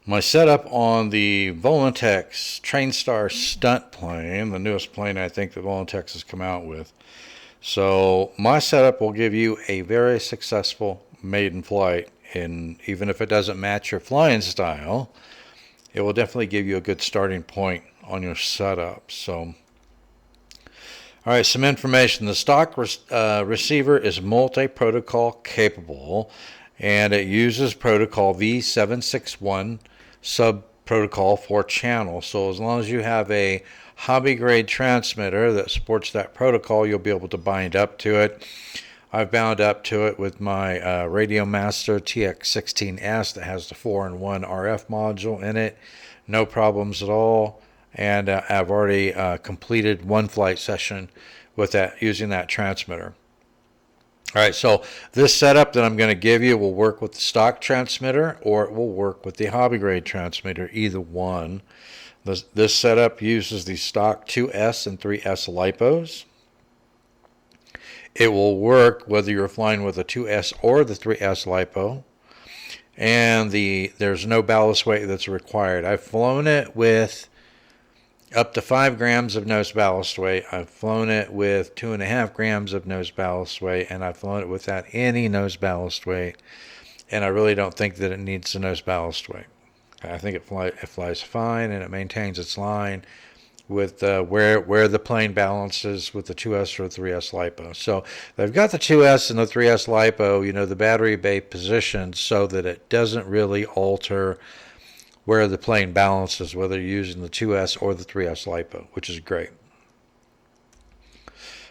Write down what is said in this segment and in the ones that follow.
My setup on the Volantex Trainstar Stunt plane, the newest plane I think that Volantex has come out with. So my setup will give you a very successful maiden flight, and even if it doesn't match your flying style, it will definitely give you a good starting point on your setup. So, all right, some information. The stock receiver is multi-protocol capable, and it uses protocol V761 sub-protocol for channel. So as long as you have a hobby-grade transmitter that supports that protocol, you'll be able to bind up to it. I've bound up to it with my Radio Master TX16S that has the 4-in-1 RF module in it. No problems at all. And I've already completed one flight session with that using that transmitter. All right, so this setup that I'm going to give you will work with the stock transmitter, or it will work with the hobby grade transmitter, either one. This setup uses the stock 2S and 3S LiPos. It will work whether you're flying with a 2S or the 3S LiPo. And there's no ballast weight that's required. I've flown it with up to 5 grams of nose ballast weight. I've flown it with 2.5 grams of nose ballast weight, and I've flown it without any nose ballast weight. And I really don't think that it needs the nose ballast weight. I think it flies fine, and it maintains its line with where the plane balances with the 2S or 3S LiPo. So they've got the 2S and the 3S LiPo, the battery bay positioned so that it doesn't really alter where the plane balances, whether you're using the 2S or the 3S LiPo, which is great.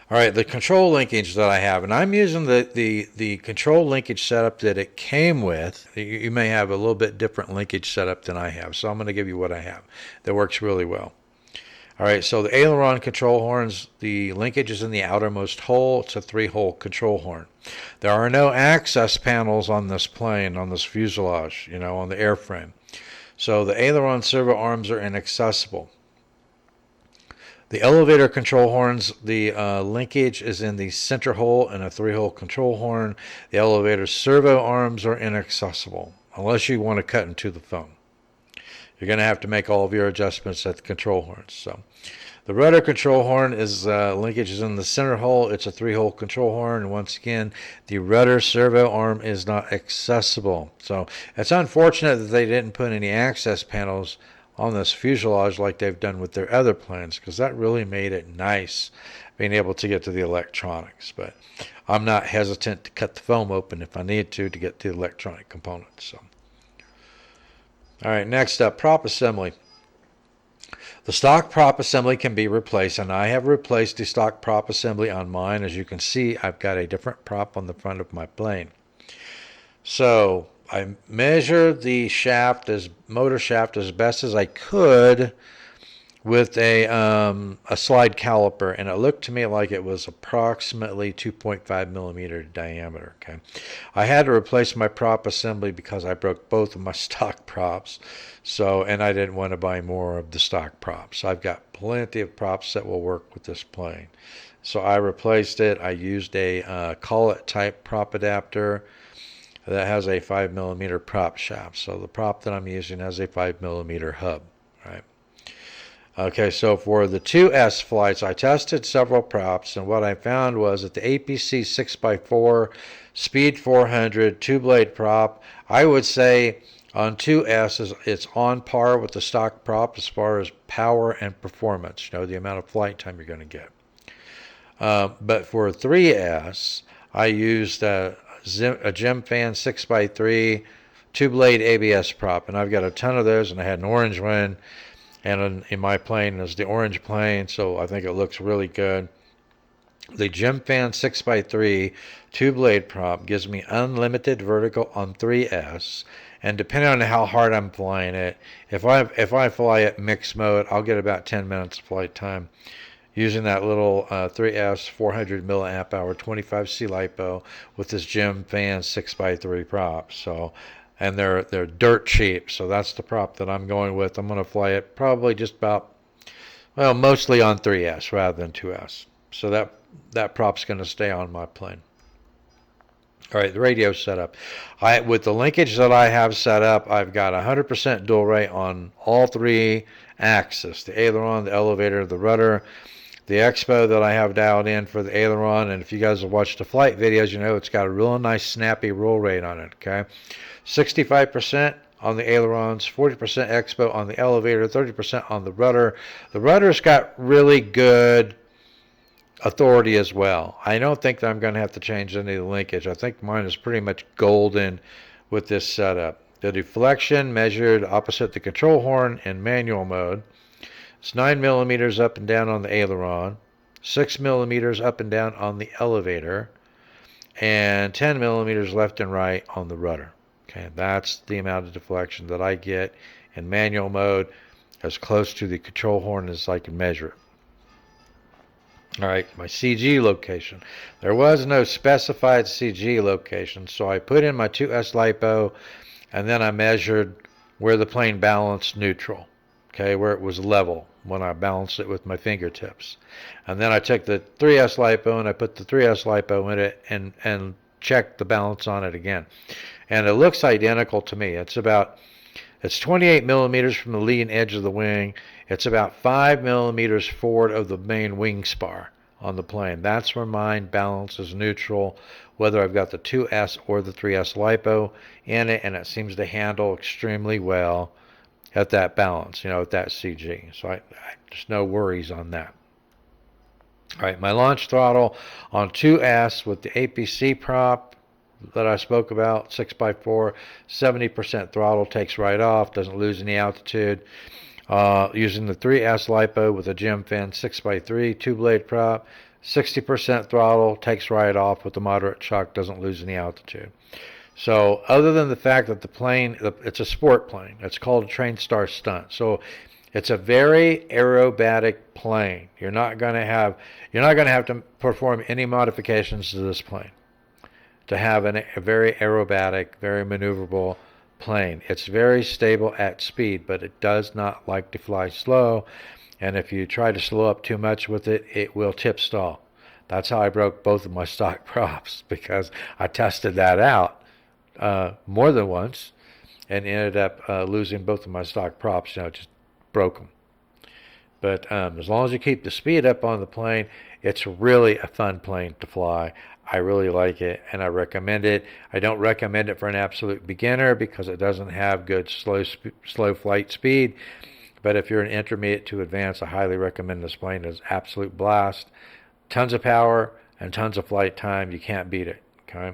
All right, the control linkage that I have, and I'm using the control linkage setup that it came with. You may have a little bit different linkage setup than I have, so I'm going to give you what I have that works really well. All right, so the aileron control horns, the linkage is in the outermost hole. It's a 3-hole control horn. There are no access panels on this plane, on this fuselage, on the airframe. So the aileron servo arms are inaccessible. The elevator control horns, the linkage is in the center hole in a 3-hole control horn. The elevator servo arms are inaccessible unless you want to cut into the foam. You're going to have to make all of your adjustments at the control horns. So the rudder control horn is linkage is in the center hole. It's a 3-hole control horn, and once again, the rudder servo arm is not accessible. So it's unfortunate that they didn't put any access panels on this fuselage like they've done with their other planes, because that really made it nice being able to get to the electronics. But I'm not hesitant to cut the foam open if I need to get to the electronic components. So. All right, next up, prop assembly. The stock prop assembly can be replaced, and I have replaced the stock prop assembly on mine. As you can see, I've got a different prop on the front of my plane. So I measured the motor shaft as best as I could with a slide caliper, and it looked to me like it was approximately 2.5 millimeter diameter. Okay, I had to replace my prop assembly because I broke both of my stock props, and I didn't want to buy more of the stock props. I've got plenty of props that will work with this plane, so I replaced it. I used a collet type prop adapter that has a 5 millimeter prop shaft. So the prop that I'm using has a 5 millimeter hub, right? Okay, so for the 2S flights, I tested several props, and what I found was that the APC 6x4 Speed 400 two-blade prop, I would say on 2S it's on par with the stock prop as far as power and performance, the amount of flight time you're going to get. But for 3S, I used a Gymphan 6x3 two-blade ABS prop, and I've got a ton of those, and I had an orange one. And in my plane is the orange plane, so I think it looks really good. The Gymphan 6x3 two-blade prop gives me unlimited vertical on 3S, and depending on how hard I'm flying it, if I fly it mixed mode, I'll get about 10 minutes of flight time using that little 3S 400 milliamp hour 25C LiPo with this Gymphan 6x3 prop. So. And they're dirt cheap, so that's the prop that I'm going with. I'm going to fly it probably just about, mostly on 3S rather than 2S. So that prop's going to stay on my plane. All right, the radio setup. With the linkage that I have set up, I've got 100% dual rate on all three axes, the aileron, the elevator, the rudder. The expo that I have dialed in for the aileron, and if you guys have watched the flight videos, you know it's got a real nice snappy roll rate on it, okay? 65% on the ailerons, 40% expo on the elevator, 30% on the rudder. The rudder's got really good authority as well. I don't think that I'm going to have to change any of the linkage. I think mine is pretty much golden with this setup. The deflection measured opposite the control horn in manual mode. It's 9 millimeters up and down on the aileron, 6 millimeters up and down on the elevator, and 10 millimeters left and right on the rudder. Okay, that's the amount of deflection that I get in manual mode, as close to the control horn as I can measure it. All right, my CG location. There was no specified CG location, so I put in my 2S LiPo, and then I measured where the plane balanced neutral, okay, where it was level when I balanced it with my fingertips. And then I took the 3S LiPo and I put the 3S LiPo in it and checked the balance on it again. And it looks identical to me. It's 28 millimeters from the leading edge of the wing. It's about 5 millimeters forward of the main wing spar on the plane. That's where mine balances neutral, whether I've got the 2S or the 3S LiPo in it, and it seems to handle extremely well at that balance, at that CG. So I just no worries on that. All right, my launch throttle on 2S with the APC prop that I spoke about, 6x4, 70% throttle, takes right off, doesn't lose any altitude. Using the 3S LiPo with a gem fin, 6x3, two-blade prop, 60% throttle, takes right off with the moderate shock, doesn't lose any altitude. So other than the fact that the plane, it's a sport plane, it's called a Trainstar Stunt. So it's a very aerobatic plane. You're not going to have to perform any modifications to this plane to have a very aerobatic, very maneuverable plane. It's very stable at speed, but it does not like to fly slow. And if you try to slow up too much with it, it will tip stall. That's how I broke both of my stock props, because I tested that out more than once and ended up losing both of my stock props. Just broke them. But as long as you keep the speed up on the plane, it's really a fun plane to fly. I really like it, and I recommend it. I don't recommend it for an absolute beginner because it doesn't have good slow flight speed. But if you're an intermediate to advanced, I highly recommend this plane. It's an absolute blast. Tons of power and tons of flight time. You can't beat it. Okay.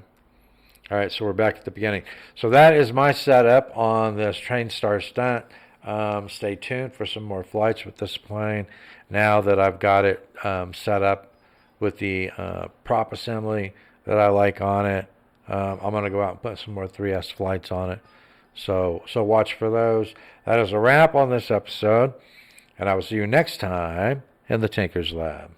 All right, so we're back at the beginning. So that is my setup on this Trainstar Stunt. Stay tuned for some more flights with this plane now that I've got it set up with the prop assembly that I like on it. I'm going to go out and put some more 3S flights on it. So watch for those. That is a wrap on this episode, and I will see you next time in the Tinkerz Lab.